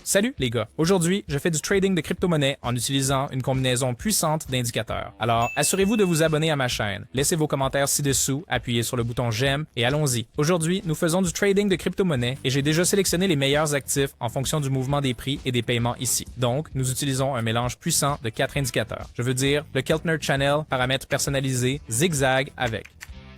Salut les gars, aujourd'hui je fais du trading de crypto-monnaies en utilisant une combinaison puissante d'indicateurs. Alors assurez-vous de vous abonner à ma chaîne, laissez vos commentaires ci-dessous, appuyez sur le bouton j'aime et allons-y. Aujourd'hui nous faisons du trading de crypto-monnaies et j'ai déjà sélectionné les meilleurs actifs en fonction du mouvement des prix et des paiements ici. Donc nous utilisons un mélange puissant de 4 indicateurs. Je veux dire le Keltner Channel, paramètres personnalisés, zigzag avec.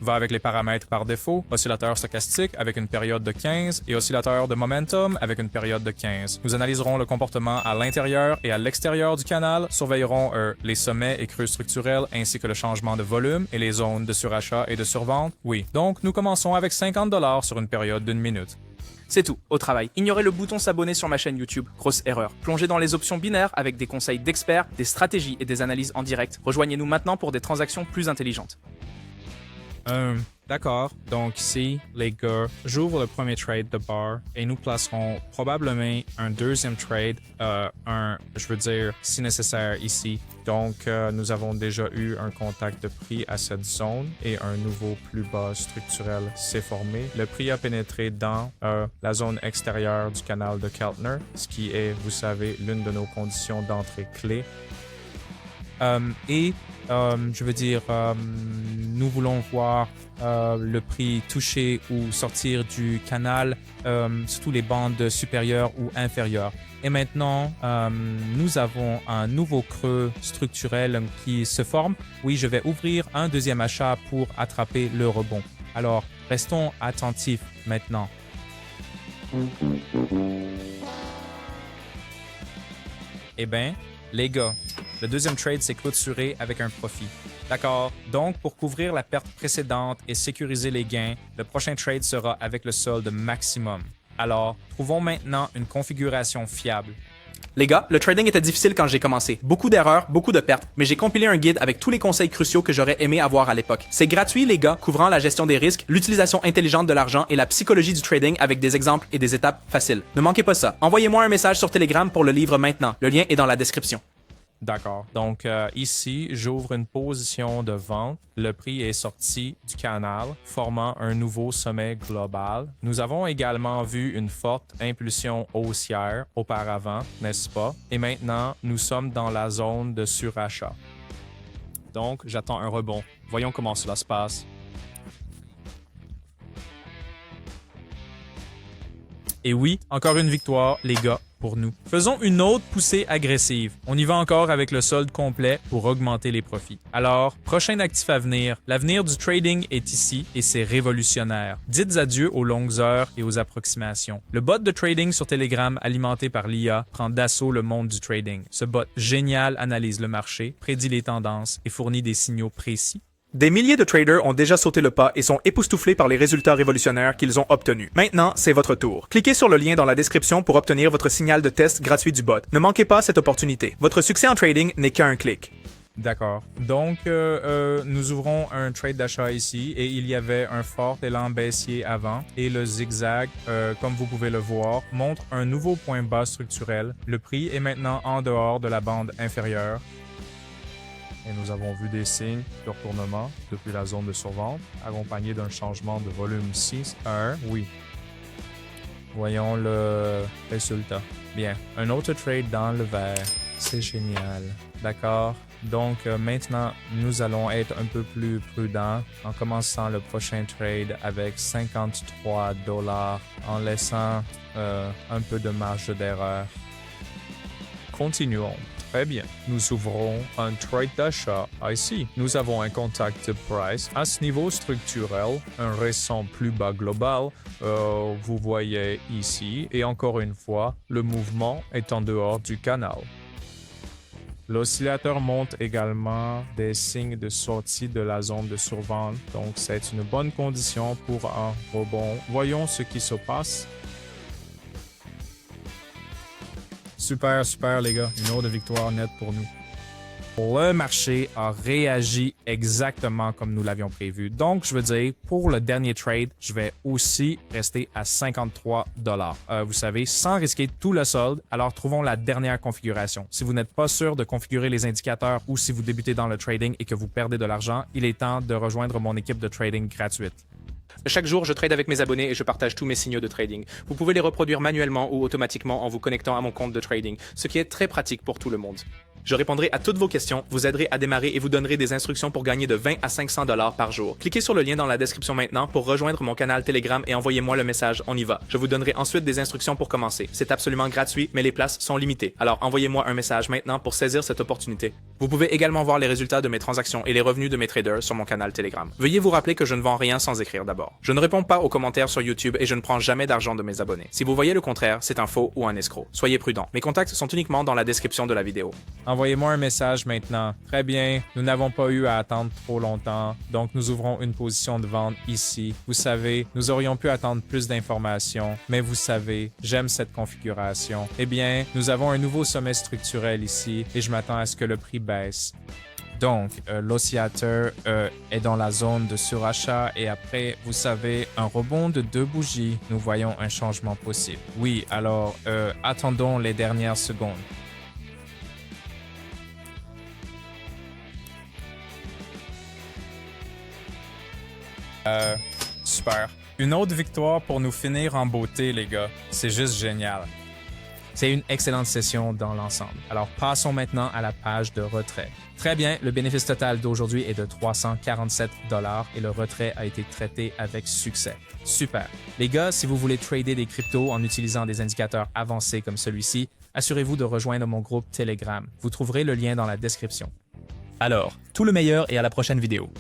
Va avec les paramètres par défaut, oscillateur stochastique avec une période de 15 et oscillateur de momentum avec une période de 15. Nous analyserons le comportement à l'intérieur et à l'extérieur du canal, surveillerons les sommets et creux structurels ainsi que le changement de volume et les zones de surachat et de survente. Oui, donc nous commençons avec 50$ sur une période d'1 minute. C'est tout, au travail. Ignorez le bouton s'abonner sur ma chaîne YouTube, grosse erreur. Plongez dans les options binaires avec des conseils d'experts, des stratégies et des analyses en direct. Rejoignez-nous maintenant pour des transactions plus intelligentes. D'accord. Donc ici, les gars, j'ouvre le premier trade de bar et nous placerons probablement un deuxième trade, je veux dire, si nécessaire ici. Donc, nous avons déjà eu un contact de prix à cette zone et un nouveau plus bas structurel s'est formé. Le prix a pénétré dans la zone extérieure du canal de Keltner, ce qui est, vous savez, l'une de nos conditions d'entrée clé. Je veux dire, nous voulons voir le prix toucher ou sortir du canal, surtout les bandes supérieures ou inférieures. Et maintenant, nous avons un nouveau creux structurel qui se forme. Oui, je vais ouvrir un deuxième achat pour attraper le rebond. Alors, restons attentifs maintenant. Eh bien, les gars, le deuxième trade s'est clôturé avec un profit. D'accord. Donc, pour couvrir la perte précédente et sécuriser les gains, le prochain trade sera avec le solde maximum. Alors, trouvons maintenant une configuration fiable. Les gars, le trading était difficile quand j'ai commencé. Beaucoup d'erreurs, beaucoup de pertes, mais j'ai compilé un guide avec tous les conseils cruciaux que j'aurais aimé avoir à l'époque. C'est gratuit, les gars, couvrant la gestion des risques, l'utilisation intelligente de l'argent et la psychologie du trading avec des exemples et des étapes faciles. Ne manquez pas ça. Envoyez-moi un message sur Telegram pour le livre maintenant. Le lien est dans la description. D'accord. Donc ici, j'ouvre une position de vente. Le prix est sorti du canal, formant un nouveau sommet global. Nous avons également vu une forte impulsion haussière auparavant, n'est-ce pas? Et maintenant, nous sommes dans la zone de surachat. Donc, j'attends un rebond. Voyons comment cela se passe. Et oui, encore une victoire, les gars, pour nous. Faisons une autre poussée agressive. On y va encore avec le solde complet pour augmenter les profits. Alors, prochain actif à venir. L'avenir du trading est ici et c'est révolutionnaire. Dites adieu aux longues heures et aux approximations. Le bot de trading sur Telegram alimenté par l'IA prend d'assaut le monde du trading. Ce bot génial analyse le marché, prédit les tendances et fournit des signaux précis. Des milliers de traders ont déjà sauté le pas et sont époustouflés par les résultats révolutionnaires qu'ils ont obtenus. Maintenant, c'est votre tour. Cliquez sur le lien dans la description pour obtenir votre signal de test gratuit du bot. Ne manquez pas cette opportunité. Votre succès en trading n'est qu'à un clic. D'accord. Donc, nous ouvrons un trade d'achat ici et il y avait un fort élan baissier avant et le zigzag, comme vous pouvez le voir, montre un nouveau point bas structurel. Le prix est maintenant en dehors de la bande inférieure. Et nous avons vu des signes de retournement depuis la zone de survente, accompagné d'un changement de volume 6 à 1. Oui. Voyons le résultat. Bien. Un autre trade dans le vert. C'est génial. D'accord. Donc maintenant, nous allons être un peu plus prudents en commençant le prochain trade avec 53$ en laissant un peu de marge d'erreur. Continuons. Très bien. Nous ouvrons un trade d'achat ici. Nous avons un contact de price à ce niveau structurel, un récent plus bas global. Vous voyez ici. Et encore une fois, le mouvement est en dehors du canal. L'oscillateur montre également des signes de sortie de la zone de survente. Donc, c'est une bonne condition pour un rebond. Voyons ce qui se passe. Super, super les gars. Une autre victoire nette pour nous. Le marché a réagi exactement comme nous l'avions prévu. Donc, je veux dire, pour le dernier trade, je vais aussi rester à 53$. Vous savez, sans risquer tout le solde, alors trouvons la dernière configuration. Si vous n'êtes pas sûr de configurer les indicateurs ou si vous débutez dans le trading et que vous perdez de l'argent, il est temps de rejoindre mon équipe de trading gratuite. Chaque jour, je trade avec mes abonnés et je partage tous mes signaux de trading. Vous pouvez les reproduire manuellement ou automatiquement en vous connectant à mon compte de trading, ce qui est très pratique pour tout le monde. Je répondrai à toutes vos questions, vous aiderai à démarrer et vous donnerai des instructions pour gagner de 20 à 500 $ par jour. Cliquez sur le lien dans la description maintenant pour rejoindre mon canal Telegram et envoyez-moi le message On y va. Je vous donnerai ensuite des instructions pour commencer. C'est absolument gratuit, mais les places sont limitées. Alors envoyez-moi un message maintenant pour saisir cette opportunité. Vous pouvez également voir les résultats de mes transactions et les revenus de mes traders sur mon canal Telegram. Veuillez vous rappeler que je ne vends rien sans écrire d'abord. Je ne réponds pas aux commentaires sur YouTube et je ne prends jamais d'argent de mes abonnés. Si vous voyez le contraire, c'est un faux ou un escroc. Soyez prudent. Mes contacts sont uniquement dans la description de la vidéo. Envoyez-moi un message maintenant. Très bien, nous n'avons pas eu à attendre trop longtemps, donc nous ouvrons une position de vente ici. Vous savez, nous aurions pu attendre plus d'informations, mais vous savez, j'aime cette configuration. Eh bien, nous avons un nouveau sommet structurel ici et je m'attends à ce que le prix baisse. Donc, l'oscillateur est dans la zone de surachat et après, vous savez, un rebond de 2 bougies, nous voyons un changement possible. Oui, alors, attendons les dernières secondes. Super. Une autre victoire pour nous finir en beauté, les gars. C'est juste génial. C'est une excellente session dans l'ensemble. Alors, passons maintenant à la page de retrait. Très bien, le bénéfice total d'aujourd'hui est de 347 $ et le retrait a été traité avec succès. Super. Les gars, si vous voulez trader des cryptos en utilisant des indicateurs avancés comme celui-ci, assurez-vous de rejoindre mon groupe Telegram. Vous trouverez le lien dans la description. Alors, tout le meilleur et à la prochaine vidéo.